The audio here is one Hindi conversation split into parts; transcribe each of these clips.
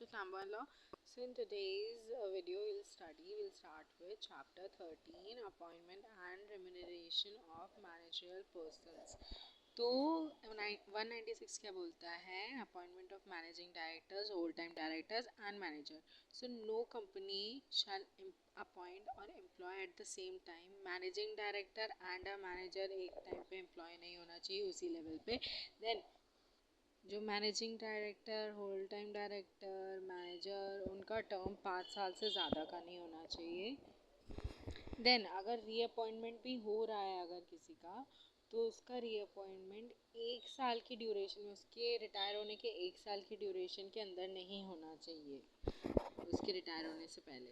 to Flamboyant Law. So in today's video, we'll start with chapter 13, appointment and remuneration of managerial persons. तो 196 क्या बोलता है? Appointment of managing directors, whole time directors and manager. So no company shall appoint और employ at the same time. Managing director and a manager एक टाइम पे एम्प्लॉय नहीं होना चाहिए उसी लेवल पे. देन जो managing director, whole time director, manager, उनका टर्म 5 साल से ज़्यादा का नहीं होना चाहिए. देन अगर रीअपॉइंटमेंट भी हो रहा है अगर किसी का, तो उसका रीअपॉइंटमेंट 1 साल की ड्यूरेशन में, उसके रिटायर होने के 1 साल की ड्यूरेशन के अंदर नहीं होना चाहिए, उसके रिटायर होने से पहले.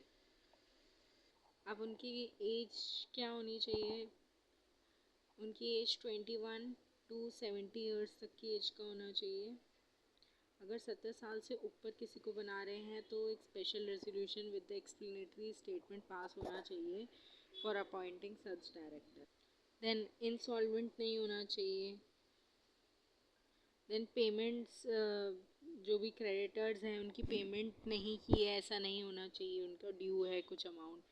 अब उनकी एज क्या होनी चाहिए? उनकी एज 21 टू 70 ईयर्स तक की एज का होना चाहिए. अगर 70 साल से ऊपर किसी को बना रहे हैं तो एक special resolution with the explanatory statement pass होना चाहिए for appointing such director. Then insolvent नहीं होना चाहिए. देन पेमेंट्स, जो भी क्रेडिटर्स हैं उनकी पेमेंट नहीं की है ऐसा नहीं होना चाहिए, उनका ड्यू है कुछ अमाउंट.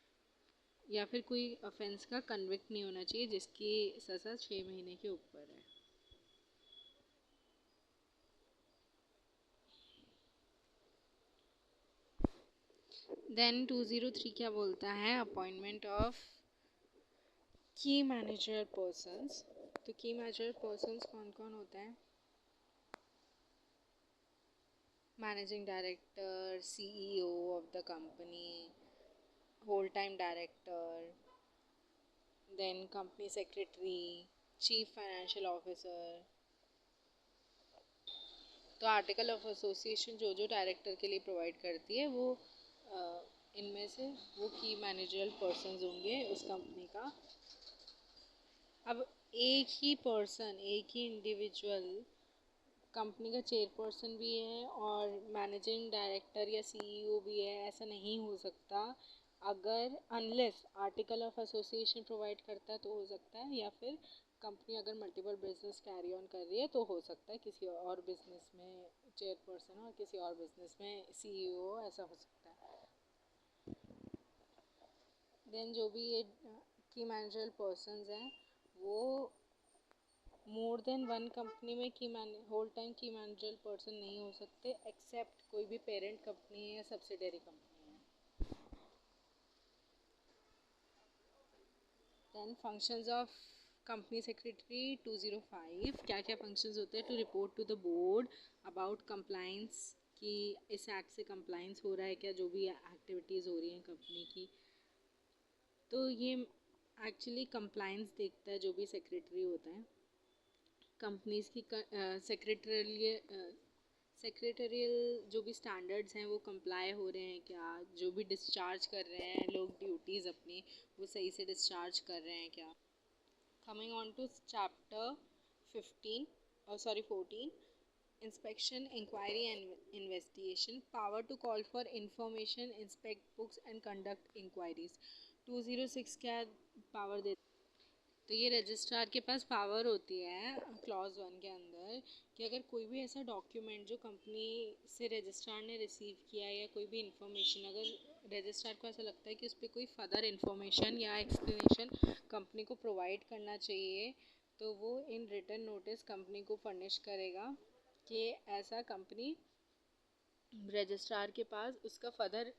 या फिर कोई ऑफेंस का कन्विक्ट नहीं होना चाहिए जिसकी सज़ा 6 महीने के ऊपर है. देन 203 क्या बोलता है? Appointment of key manager persons. तो की मैनेजर पर्सन्स कौन कौन होते हैं? Managing director, CEO of the company, whole time director, then company secretary, chief financial officer. तो आर्टिकल ऑफ एसोसिएशन जो जो डायरेक्टर के लिए प्रोवाइड करती है वो इनमें से वो की मैनेजरल पर्सन्स होंगे उस कंपनी का. अब एक ही पर्सन, एक ही इंडिविजुअल कंपनी का चेयरपर्सन भी है और मैनेजिंग डायरेक्टर या सीईओ भी है, ऐसा नहीं हो सकता. अगर unless article of association provide करता है तो हो सकता है, या फिर कंपनी अगर मल्टीपल बिजनेस कैरी ऑन कर रही है तो हो सकता है किसी और बिजनेस में चेयरपर्सन और किसी और बिजनेस में सीईओ, ऐसा हो सकता है. देन जो भी ये की मैनेजरल पर्सन्स हैं वो मोर देन वन कंपनी में की होल टाइम की मैनेजरल पर्सन नहीं हो सकते, एक्सेप्ट कोई भी पेरेंट कंपनी है या सब्सिडरी कंपनी है. Then functions of company secretary 205 क्या क्या फंक्शंस होते हैं? To report to the board about compliance, कि इस एक्ट से कंप्लाइंस हो रहा है क्या, जो भी एक्टिविटीज़ हो रही हैं कंपनी की. तो ये एक्चुअली कंप्लाइंस देखता है जो भी सेक्रेटरी होता है. कंपनीज की सेक्रेटरियल जो भी स्टैंडर्ड्स हैं वो कंप्लाई हो रहे हैं क्या, जो भी डिस्चार्ज कर रहे हैं लोग ड्यूटीज़ अपनी वो सही से डिस्चार्ज कर रहे हैं क्या. Coming on to chapter 14, inspection, inquiry and investigation, power to call for information, inspect books and conduct inquiries. 206 क्या पावर देता? तो ये रजिस्ट्रार के पास पावर होती है क्लॉज 1 के अंदर कि अगर कोई भी ऐसा डॉक्यूमेंट जो कंपनी से रजिस्ट्रार ने रिसीव किया या कोई भी इंफॉर्मेशन, अगर रजिस्ट्रार को ऐसा लगता है कि उस पर कोई फर्दर इंफॉर्मेशन या एक्सप्लेनेशन कंपनी को प्रोवाइड करना चाहिए, तो वो इन रिटन नोटिस कंपनी को फर्निश करेगा कि ऐसा कंपनी रजिस्ट्रार के पास उसका फर्दर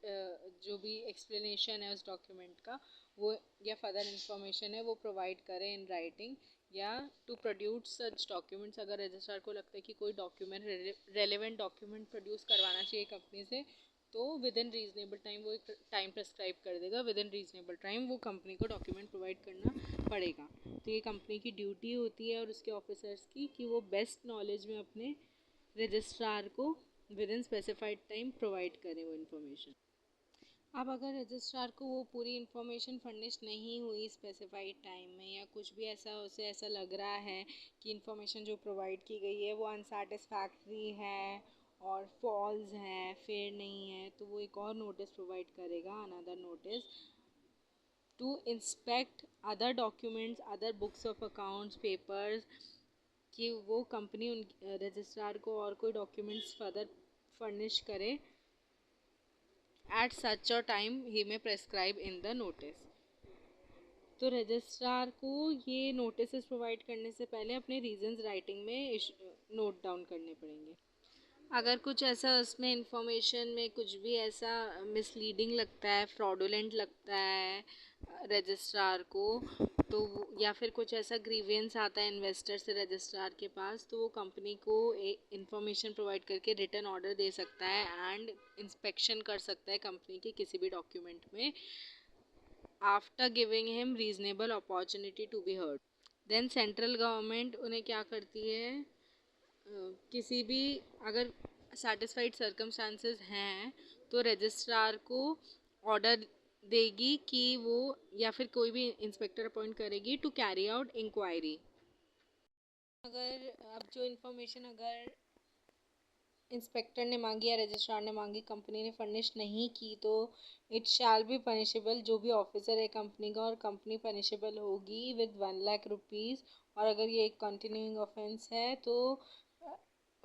जो भी एक्सप्लेनेशन है उस डॉक्यूमेंट का वो या फर्दर इंफॉर्मेशन है वो प्रोवाइड करें इन राइटिंग, या टू प्रोड्यूस सच डॉक्यूमेंट्स. अगर रजिस्ट्रार को लगता है कि कोई डॉक्यूमेंट रेलेवेंट डॉक्यूमेंट प्रोड्यूस करवाना चाहिए कंपनी से, तो विद इन रीजनेबल टाइम वो एक टाइम प्रेस्क्राइब कर देगा, विद इन रीजनेबल टाइम वो कंपनी को डॉक्यूमेंट प्रोवाइड करना पड़ेगा. तो ये कंपनी की ड्यूटी होती है और उसके ऑफिसर्स की कि वो बेस्ट नॉलेज में अपने रजिस्ट्रार को with in specified time provide करें वो इन्फॉर्मेशन. अब अगर रजिस्ट्रार को वो पूरी इन्फॉर्मेशन फर्निश नहीं हुई स्पेसिफाइड टाइम में, या कुछ भी ऐसा उसे ऐसा लग रहा है कि इन्फॉर्मेशन जो प्रोवाइड की गई है वो अनसेटिस्फैक्ट्री है और फॉल्स है, फेयर नहीं है, तो वो एक और नोटिस प्रोवाइड करेगा, another notice to inspect other documents, other books of accounts, papers, कि वो कंपनी उन रजिस्ट्रार को और कोई डॉक्यूमेंट्स फर्दर फर्निश करे at such a time he may prescribe in the notice. तो रजिस्ट्रार को ये नोटिस प्रोवाइड करने से पहले अपने रीजंस राइटिंग में नोट डाउन करने पड़ेंगे। अगर कुछ ऐसा उसमें इंफॉर्मेशन में कुछ भी ऐसा मिसलीडिंग लगता है, फ्रॉडुलेंट लगता है रजिस्ट्रार को, तो या फिर कुछ ऐसा ग्रीवियंस आता है इन्वेस्टर से रजिस्ट्रार के पास, तो वो कंपनी को इंफॉर्मेशन प्रोवाइड करके रिटर्न ऑर्डर दे सकता है एंड इंस्पेक्शन कर सकता है कंपनी के किसी भी डॉक्यूमेंट में, after giving him reasonable opportunity to be heard. Then central government उन्हें क्या करती है, किसी भी अगर सेटिस्फाइड सर्कमस्टांसेस हैं तो रजिस्ट्रार को ऑर्डर देगी कि वो या फिर कोई भी इंस्पेक्टर अपॉइंट करेगी टू कैरी आउट इंक्वायरी। अगर अब जो इन्फॉर्मेशन अगर इंस्पेक्टर ने मांगी या रजिस्ट्रार ने मांगी, कंपनी ने फर्निश नहीं की, तो इट शैल बी पनिशेबल, जो भी ऑफिसर है कंपनी का, और कंपनी पनिशेबल होगी विद 1,00,000 रुपीज़। और अगर ये एक कंटिन्यूइंग ऑफेंस है तो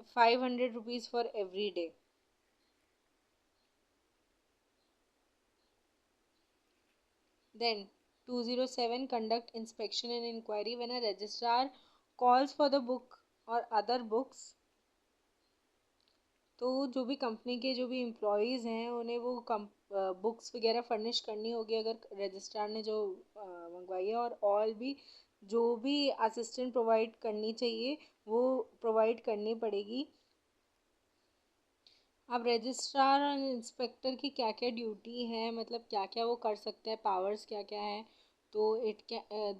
500 rupees for every day. Then 207 conduct inspection and inquiry when a registrar calls for the book or other books। तो जो भी कंपनी के जो भी एम्प्लॉयज़ हैं उन्हें वो बुक्स वगैरह फर्निश करनी होगी अगर रजिस्ट्रार ने जो मंगवाई है, और ऑल भी जो भी असिस्टेंट प्रोवाइड करनी चाहिए वो प्रोवाइड करनी पड़ेगी। अब रजिस्ट्रार और इंस्पेक्टर की क्या क्या ड्यूटी है, मतलब क्या क्या वो कर सकते हैं, पावर्स क्या क्या है, तो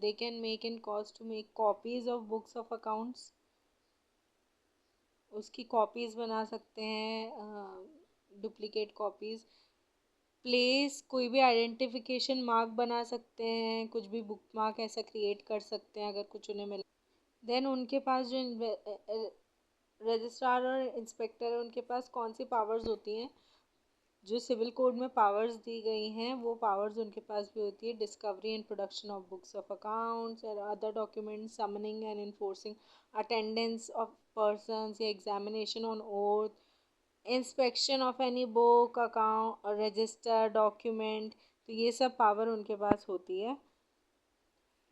they can make in cause to make copies of books of accounts, उसकी कॉपीज़ बना सकते हैं, डुप्लीकेट कॉपीज़, प्लेस कोई भी आइडेंटिफिकेशन मार्क बना सकते हैं, कुछ भी बुक मार्क ऐसा क्रिएट कर सकते हैं अगर कुछ उन्हें मिला। देन उनके पास जो रजिस्ट्रार और इंस्पेक्टर है उनके पास कौन सी पावर्स होती हैं, जो सिविल कोड में पावर्स दी गई हैं वो पावर्स उनके पास भी होती है। Discovery and production of books of accounts और other documents, summoning and enforcing attendance of persons या examination on oath, inspection of any book account और रजिस्टर डॉक्यूमेंट, तो ये सब पावर उनके पास होती है।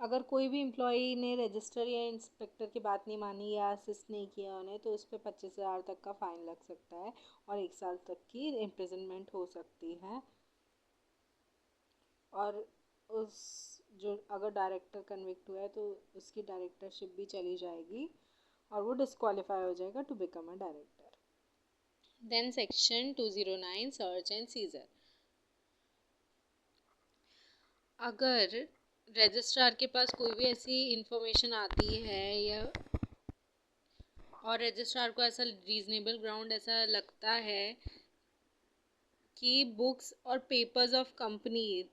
अगर कोई भी एम्प्लॉई ने रजिस्टर या इंस्पेक्टर की बात नहीं मानी या असिस्ट नहीं किया उन्हें, तो उस पर 25,000 तक का फ़ाइन लग सकता है और 1 साल तक की इम्प्रिजनमेंट हो सकती है। और उस जो अगर डायरेक्टर कन्विक्ट हुआ है तो उसकी डायरेक्टरशिप भी चली जाएगी और वो डिस्क्वालीफाई हो जाएगा to become a director. Then section 209 search and seizure. अगर रजिस्ट्रार के पास कोई भी ऐसी इंफॉर्मेशन आती है या और रजिस्ट्रार को ऐसा रीजनेबल ग्राउंड ऐसा लगता है कि बुक्स और पेपर्स ऑफ कंपनी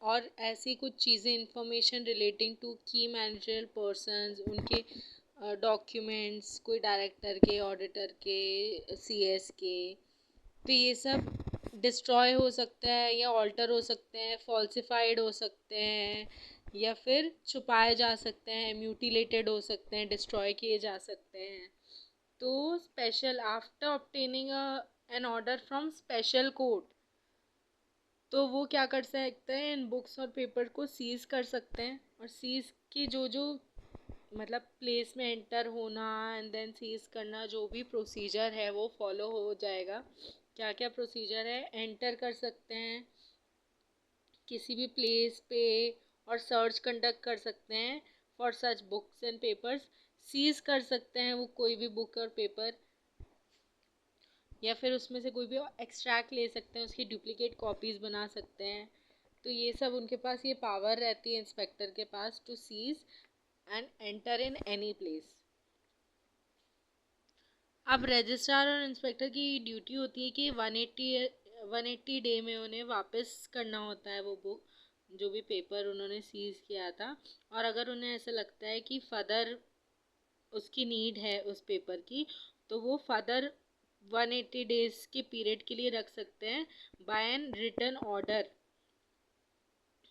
और ऐसी कुछ चीज़ें इंफॉर्मेशन रिलेटिंग टू की मैनेजरियल पर्सन्स, उनके डॉक्यूमेंट्स, कोई डायरेक्टर के, ऑडिटर के, सीएस के, तो ये सब डिस्ट्रॉय हो सकता है या ऑल्टर हो सकते हैं, फॉल्सिफाइड हो सकते हैं या फिर छुपाए जा सकते हैं, म्यूटिलेटेड हो सकते हैं, डिस्ट्रॉय किए जा सकते हैं। तो special after obtaining an order from special court, तो वो क्या कर सकते हैं, इन बुक्स और पेपर को सीज कर सकते हैं, और सीज की जो जो मतलब प्लेस में एंटर होना एंड देन सीज करना जो भी प्रोसीजर है वो फॉलो हो जाएगा। क्या क्या प्रोसीजर है, एंटर कर सकते हैं किसी भी प्लेस पे और सर्च कंडक्ट कर सकते हैं for such books and papers, seize कर सकते हैं वो कोई भी बुक और पेपर, या फिर उसमें से कोई भी एक्सट्रैक्ट ले सकते हैं, उसकी डुप्लीकेट कॉपीज़ बना सकते हैं। तो ये सब उनके पास ये पावर रहती है इंस्पेक्टर के पास to seize and enter in any place. अब रजिस्ट्रार और इंस्पेक्टर की ड्यूटी होती है कि 180 डे में उन्हें वापस करना होता है वो बुक, जो भी पेपर उन्होंने सीज किया था। और अगर उन्हें ऐसा लगता है कि फर्दर उसकी नीड है उस पेपर की, तो वो फर्दर 180 डेज के पीरियड के लिए रख सकते हैं by an written order.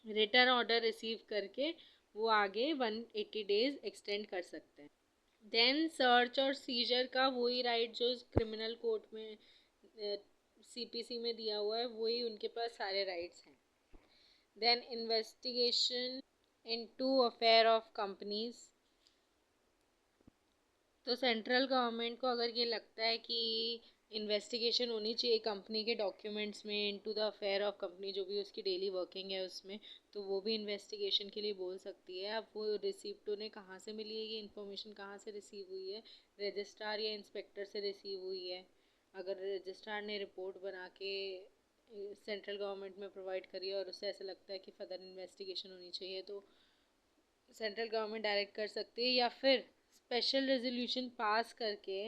Written order receive करके वो आगे 180 डेज एक्सटेंड कर सकते हैं। देन सर्च और सीजर का वही राइट जो क्रिमिनल कोर्ट में CPC में दिया हुआ है वही उनके पास सारे राइट्स हैं। Then investigation into affair of companies. तो सेंट्रल गवर्नमेंट को अगर ये लगता है कि इन्वेस्टिगेशन होनी चाहिए कंपनी के डॉक्यूमेंट्स में into the affair of company, जो भी उसकी डेली वर्किंग है उसमें, तो वो भी इन्वेस्टिगेशन के लिए बोल सकती है। अब वो रिसिप्ट उन्हें कहाँ से मिली है, ये इन्फॉर्मेशन कहाँ से रिसीव हुई है, रजिस्ट्रार या इंस्पेक्टर से रिसीव हुई है। अगर रजिस्ट्रार ने रिपोर्ट बना के सेंट्रल गवर्नमेंट में प्रोवाइड करी है और उससे ऐसा लगता है कि फर्दर इन्वेस्टिगेशन होनी चाहिए, तो सेंट्रल गवर्नमेंट डायरेक्ट कर सकती है। या फिर स्पेशल रेजोल्यूशन पास करके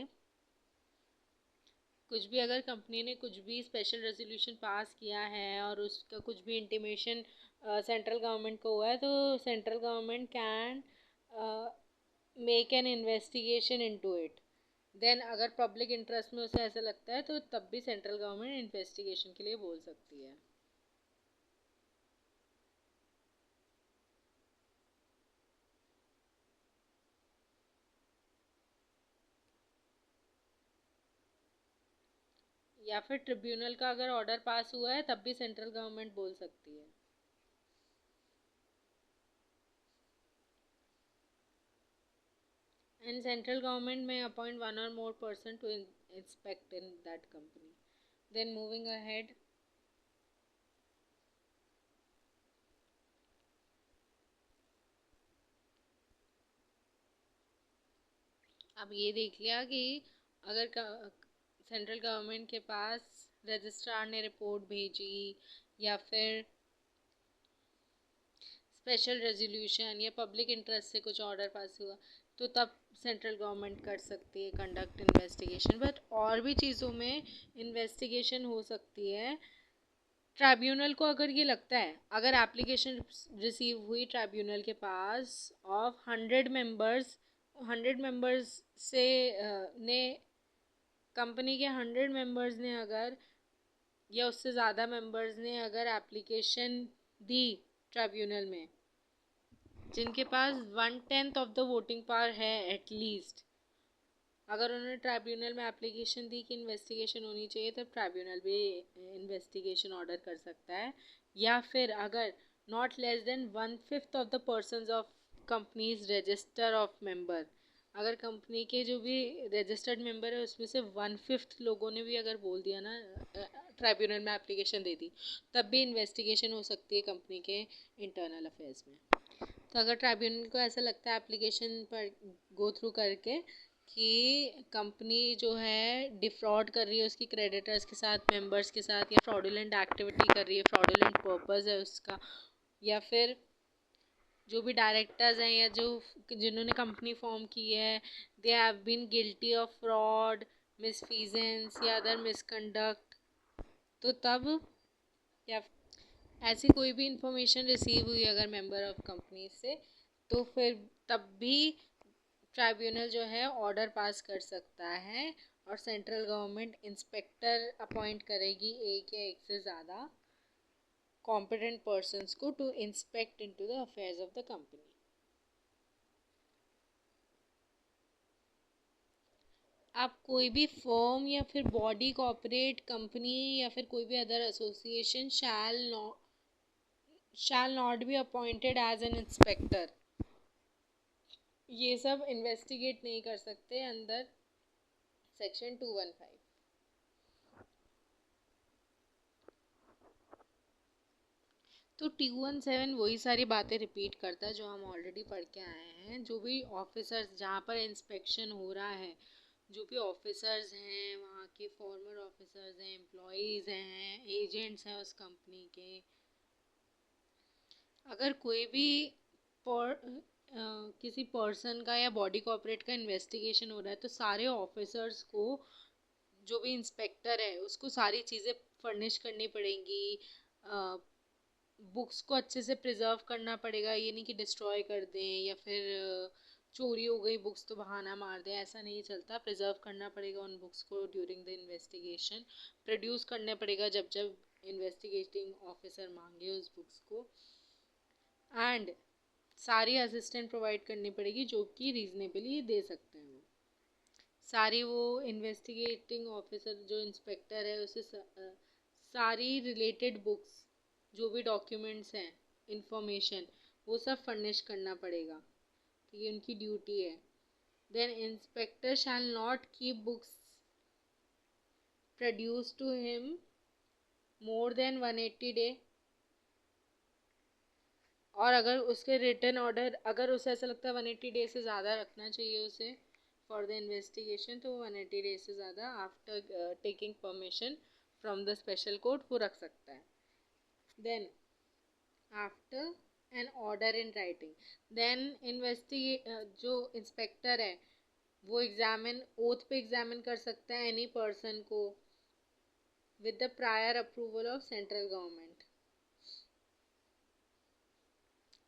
कुछ भी, अगर कंपनी ने कुछ भी स्पेशल रेजोल्यूशन पास किया है और उसका कुछ भी इंटीमेशन सेंट्रल गवर्नमेंट को हुआ है, तो central government can make an investigation into it. Then अगर पब्लिक इंटरेस्ट में उसे ऐसा लगता है तो तब भी सेंट्रल गवर्नमेंट इन्वेस्टिगेशन के लिए बोल सकती है। या फिर ट्रिब्यूनल का अगर ऑर्डर पास हुआ है तब भी सेंट्रल गवर्नमेंट बोल सकती है। And central government may appoint one or more person to inspect in that company. Then moving ahead, अब ये देख लिया कि अगर सेंट्रल गवर्नमेंट के पास रजिस्ट्रार ने रिपोर्ट भेजी या फिर स्पेशल रेजोल्यूशन या पब्लिक इंटरेस्ट से कुछ ऑर्डर पास हुआ, तो तब सेंट्रल गवर्नमेंट कर सकती है कंडक्ट इन्वेस्टिगेशन। बट और भी चीज़ों में इन्वेस्टिगेशन हो सकती है। ट्राइब्यूनल को अगर ये लगता है, अगर एप्लीकेशन रिसीव हुई ट्राइब्यूनल के पास ऑफ 100 मेंबर्स, 100 मेंबर्स से ने कंपनी के 100 मेंबर्स ने अगर या उससे ज़्यादा मेंबर्स ने अगर एप्लीकेशन दी ट्राइब्यूनल में, जिनके पास 1/10 ऑफ द वोटिंग पावर है एटलीस्ट, अगर उन्होंने ट्राइब्यूनल में एप्लीकेशन दी कि इन्वेस्टिगेशन होनी चाहिए, तब ट्राइब्यूनल भी इन्वेस्टिगेशन ऑर्डर कर सकता है। या फिर अगर not less than 1/5 of the persons of companies register of member, अगर कंपनी के जो भी रजिस्टर्ड मेंबर है उसमें से 1/5 लोगों ने भी अगर बोल दिया ना, ट्राइब्यूनल में एप्लीकेशन दे दी, तब भी इन्वेस्टिगेशन हो सकती है कंपनी के इंटरनल अफेयर्स में। तो अगर ट्राइब्यूनल को ऐसा लगता है एप्लीकेशन पर गो थ्रू करके कि कंपनी जो है डिफ्रॉड कर रही है उसकी क्रेडिटर्स के साथ, मेंबर्स के साथ, या फ्रॉडुलेंट एक्टिविटी कर रही है, फ्रॉडुलेंट पर्पस है उसका, या फिर जो भी डायरेक्टर्स हैं या जो जिन्होंने कंपनी फॉर्म की है, they have been guilty of fraud, misfeasance या अदर मिसकंडक्ट, तो तब, या ऐसी कोई भी इंफॉर्मेशन रिसीव हुई अगर मेंबर ऑफ कंपनी से, तो फिर तब भी ट्राइब्यूनल जो है ऑर्डर पास कर सकता है और सेंट्रल गवर्नमेंट इंस्पेक्टर अपॉइंट करेगी एक या एक से ज़्यादा कॉम्पिटेंट पर्सन्स को to inspect into the affairs of the company. आप कोई भी फर्म या फिर बॉडी, कॉर्पोरेट, कंपनी या फिर कोई भी other association shall not be appointed as an inspector, ये सब इन्वेस्टिगेट नहीं कर सकते अंदर सेक्शन 215। तो 217 वही सारी बातें रिपीट करता है जो हम ऑलरेडी पढ़ के आए हैं। जो भी ऑफिसर्स, जहाँ पर इंस्पेक्शन हो रहा है, जो भी ऑफिसर्स हैं वहाँ के, फॉर्मर ऑफिसर्स हैं, एम्प्लॉयज़ हैं, एजेंट्स हैं उस कंपनी के, अगर कोई भी किसी पर्सन का या बॉडी कॉर्पोरेट का इन्वेस्टिगेशन हो रहा है, तो सारे ऑफिसर्स को, जो भी इंस्पेक्टर है उसको सारी चीज़ें फर्निश करनी पड़ेंगी, बुक्स को अच्छे से प्रिजर्व करना पड़ेगा, ये नहीं कि डिस्ट्रॉय कर दें या फिर चोरी हो गई बुक्स तो बहाना मार दें, ऐसा नहीं चलता। प्रिजर्व करना पड़ेगा उन बुक्स को ड्यूरिंग द इन्वेस्टिगेशन, प्रोड्यूस करने पड़ेगा जब जब इन्वेस्टिगेटिंग ऑफिसर मांगे उस बुक्स को, एंड सारी असिस्टेंट प्रोवाइड करनी पड़ेगी जो कि रीजनेबली दे सकते हैं वो। सारी वो इन्वेस्टिगेटिंग ऑफिसर जो इंस्पेक्टर है उसे सारी रिलेटेड बुक्स जो भी डॉक्यूमेंट्स हैं इंफॉर्मेशन वो सब फर्निश करना पड़ेगा। तो ये उनकी ड्यूटी है। Then inspector shall not keep books produce to him more than 180 day. और अगर उसके रिटर्न ऑर्डर अगर उसे ऐसा लगता है 180 डे से ज़्यादा रखना चाहिए उसे फॉर द इन्वेस्टिगेशन तो 180 डे से ज़्यादा after taking permission from the special court वो रख सकता है। Then after an order in writing then जो इंस्पेक्टर है वो ओथ पे एग्जामिन कर सकता है एनी पर्सन को with the prior approval of central government.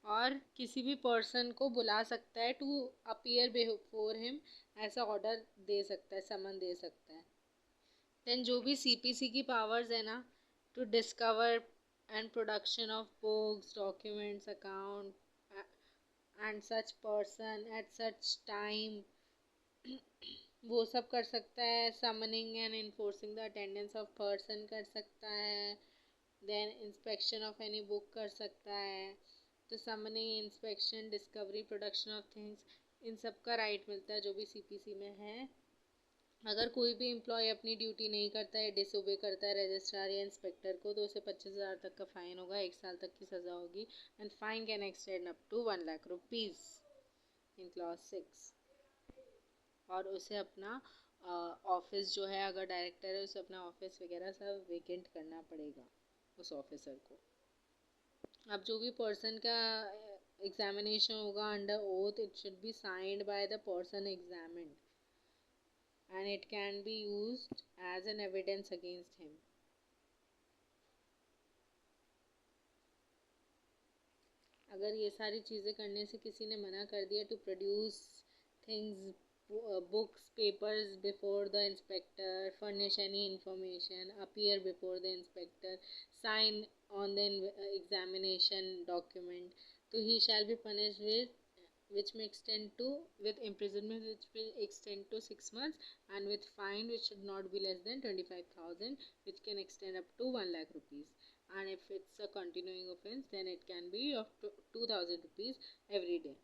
और किसी भी पर्सन को बुला सकता है टू अपीयर बिफोर हिम, ऐसा ऑर्डर दे सकता है, समन दे सकता है। देन जो भी सीपीसी की पावर्स है ना, to discover and production of books documents account and such person at such time, वो सब कर सकता है। Summoning and enforcing the attendance of person कर सकता है। Then inspection of any book कर सकता है। तो summoning inspection discovery production of things इन सब का राइट मिलता है जो भी सीपीसी में है। अगर कोई भी एम्प्लॉय अपनी ड्यूटी नहीं करता है, डिसओबे करता है रजिस्ट्रार या इंस्पेक्टर को, तो उसे 25,000 तक का फाइन होगा, 1 साल तक की सज़ा होगी। And fine can extend up to 1 lakh rupees in clause 6। और उसे अपना ऑफिस जो है, अगर डायरेक्टर है, उसे अपना ऑफिस वगैरह सब वेकेंट करना पड़ेगा उस ऑफिसर को। अब जो भी पर्सन का एग्जामिनेशन होगा under oath, it should be signed by the person examined and it can be used as an evidence against him. अगर ये सारी चीज़ें करने से किसी ने मना कर दिया to produce things books papers before the inspector, furnish any information, appear before the inspector, sign on the examination document, so he shall be punished with which may extend to with imprisonment which will extend to 6 months and with fine which should not be less than 25,000 which can extend up to 1 lakh rupees, and if it's a continuing offense then it can be of 2,000 rupees every day.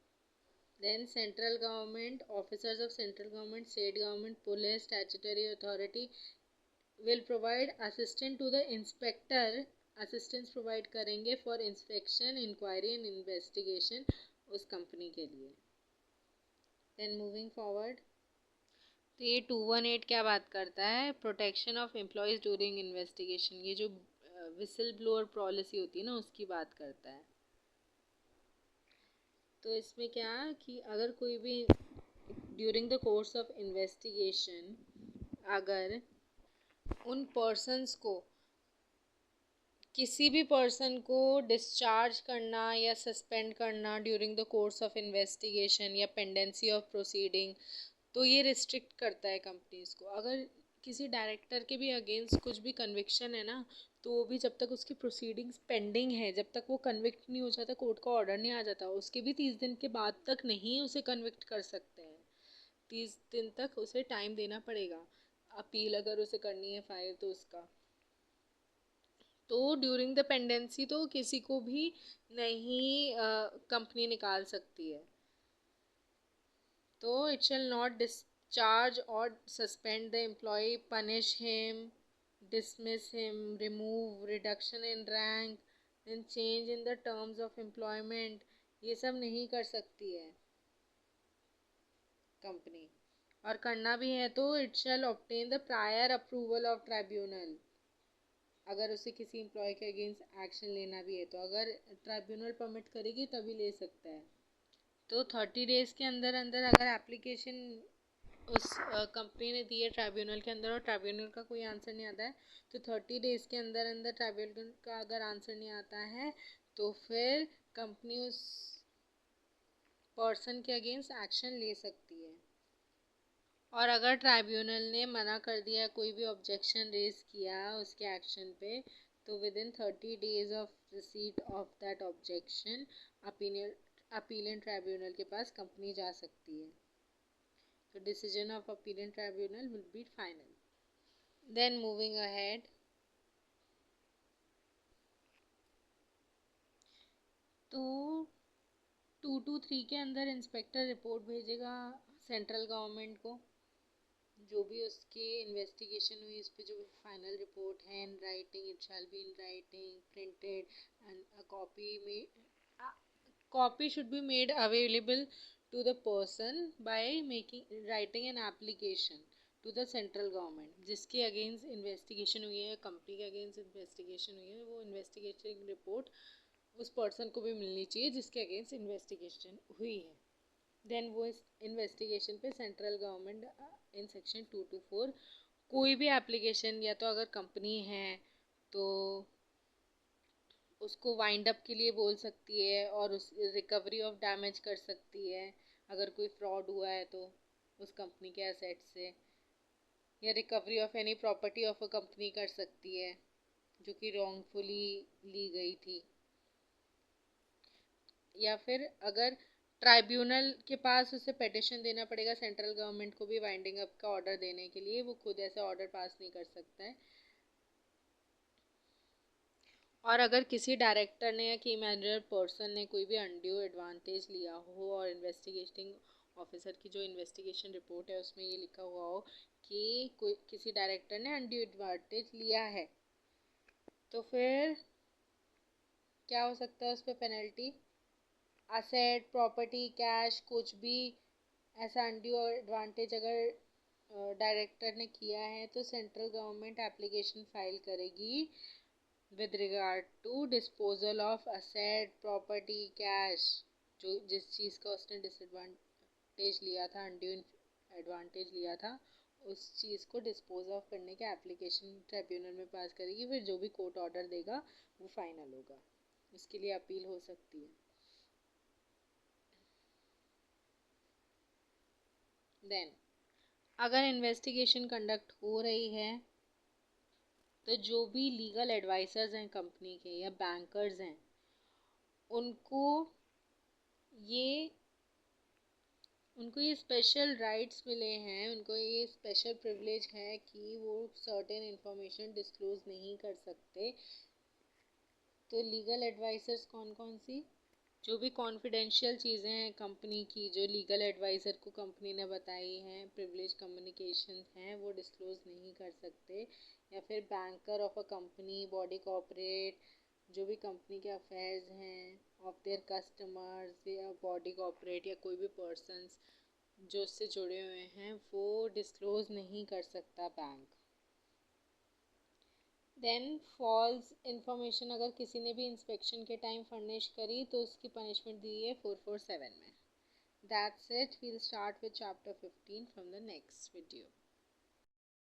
Then central government, officers of central government, state government, police, statutory authority will provide assistance to the inspector, assistance provide करेंगे for inspection, inquiry and investigation उस कंपनी के लिए। Then moving forward, तो ये 218 क्या बात करता है, protection of employees during investigation. ये जो विसल ब्लोअर पॉलिसी होती है ना, उसकी बात करता है। तो इसमें क्या कि अगर कोई भी during the course of investigation अगर उन पर्सन्स को, किसी भी पर्सन को डिस्चार्ज करना या सस्पेंड करना during the course of investigation या पेंडेंसी ऑफ प्रोसीडिंग, तो ये रिस्ट्रिक्ट करता है कंपनीज को। अगर किसी डायरेक्टर के भी अगेंस्ट कुछ भी कन्विक्शन है ना, तो वो भी जब तक उसकी प्रोसीडिंग्स पेंडिंग है, जब तक वो कन्विक्ट नहीं हो जाता, कोर्ट का ऑर्डर नहीं आ जाता, उसके भी 30 दिन के बाद तक नहीं उसे कन्विक्ट कर सकते हैं। 30 दिन तक उसे टाइम देना पड़ेगा। अपील अगर उसे करनी है फाइल तो उसका, तो ड्यूरिंग द पेंडेंसी तो किसी को भी नहीं कंपनी निकाल सकती है। तो इट शैल नॉट डिस्चार्ज और suspend the employ, punish him, dismiss him, remove, reduction in rank, then change in the terms of employment, ये सब नहीं कर सकती है कंपनी। और करना भी है तो it shell obtain the prior approval of tribunal. अगर उसे किसी एम्प्लॉय के अगेंस्ट एक्शन लेना भी है तो अगर ट्राइब्यूनल परमिट करेगी तभी ले सकता है। तो 30 डेज़ के अंदर अंदर अगर एप्लीकेशन उस कंपनी ने दी है ट्राइब्यूनल के अंदर और ट्राइब्यूनल का कोई आंसर नहीं आता है, तो 30 डेज़ के अंदर अंदर ट्राइब्यूनल का अगर आंसर नहीं आता है तो फिर कंपनी उस पर्सन के अगेंस्ट एक्शन ले सकती है। और अगर ट्राइब्यूनल ने मना कर दिया, कोई भी ऑब्जेक्शन रेज किया उसके एक्शन पे, तो with in 30 days of receipt of that objection appellate tribunal के पास कंपनी जा सकती है। तो decision of appeal tribunal will be final. Then moving ahead, तो 2 to 3 के अंदर इंस्पेक्टर रिपोर्ट भेजेगा सेंट्रल गवर्नमेंट को, जो भी उसकी इन्वेस्टिगेशन हुई इस पे जो फाइनल रिपोर्ट है, in writing, it shall be in writing, printed, and a copy should be made available to the person by writing an application to the central government, जिसके अगेंस्ट इन्वेस्टिगेशन हुई है, कंपनी के अगेंस्ट इन्वेस्टिगेशन हुई है, वो इन्वेस्टिगेशन रिपोर्ट उस पर्सन को भी मिलनी चाहिए जिसके अगेंस्ट इन्वेस्टिगेशन हुई है. देन वो इस इन्वेस्टिगेशन पे central government in section 2 to 4 कोई भी एप्लीकेशन, या तो अगर कंपनी है तो उसको वाइंड अप के लिए बोल सकती है और उस रिकवरी ऑफ डैमेज कर सकती है अगर कोई फ्रॉड हुआ है तो उस कंपनी के एसेट से, या recovery of any property of a company कर सकती है जो कि रॉन्गफुली ली गई थी. या फिर अगर ट्राइब्यूनल के पास उसे पिटिशन देना पड़ेगा सेंट्रल गवर्नमेंट को भी वाइंडिंग अप का ऑर्डर देने के लिए, वो खुद ऐसा ऑर्डर पास नहीं कर सकता है. और अगर किसी डायरेक्टर ने या की मैनेजर पर्सन ने कोई भी अनड्यू एडवांटेज लिया हो और इन्वेस्टिगेटिंग ऑफिसर की जो इन्वेस्टिगेशन रिपोर्ट है उसमें ये लिखा हुआ हो कि कोई किसी डायरेक्टर ने अनड्यू एडवांटेज लिया है, तो फिर क्या हो सकता है उस पर पेनल्टी. असेट, प्रॉपर्टी, कैश, कुछ भी ऐसा अनड्यू एडवांटेज अगर डायरेक्टर ने किया है तो सेंट्रल गवर्नमेंट एप्लीकेशन फाइल करेगी with regard to disposal of asset, property, cash, जो जिस चीज़ का उसने डिसएडवांटेज लिया था, अनड्यू एडवांटेज लिया था, उस चीज़ को डिस्पोज ऑफ करने के एप्लीकेशन ट्रिब्यूनल में पास करेगी. फिर जो भी कोर्ट ऑर्डर देगा वो फाइनल होगा. इसके लिए अपील हो सकती है. देन अगर इन्वेस्टिगेशन कंडक्ट हो रही है तो जो भी लीगल एडवाइजर्स हैं कंपनी के या बैंकर्स हैं उनको ये स्पेशल राइट्स मिले हैं, उनको ये स्पेशल प्रिविलेज है कि वो सर्टेन इंफॉर्मेशन डिस्क्लोज नहीं कर सकते. तो लीगल एडवाइजर्स कौन कौन सी, जो भी कॉन्फिडेंशियल चीज़ें हैं कंपनी की जो लीगल एडवाइज़र को कंपनी ने बताई हैं, प्रिविलेज कम्युनिकेशन हैं, वो डिस्क्लोज नहीं कर सकते. या फिर banker of a company, body corporate, जो भी कंपनी के अफेयर्स हैं ऑफ देयर कस्टमर्स या बॉडी कॉर्पोरेट या कोई भी पर्सन्स जो उससे जुड़े हुए हैं वो डिस्क्लोज नहीं कर सकता बैंक. देन फॉल्स इंफॉर्मेशन अगर किसी ने भी इंस्पेक्शन के टाइम फर्निश करी तो उसकी पनिशमेंट दी है 447 में. That's it. We'll start with chapter 15 from the next video.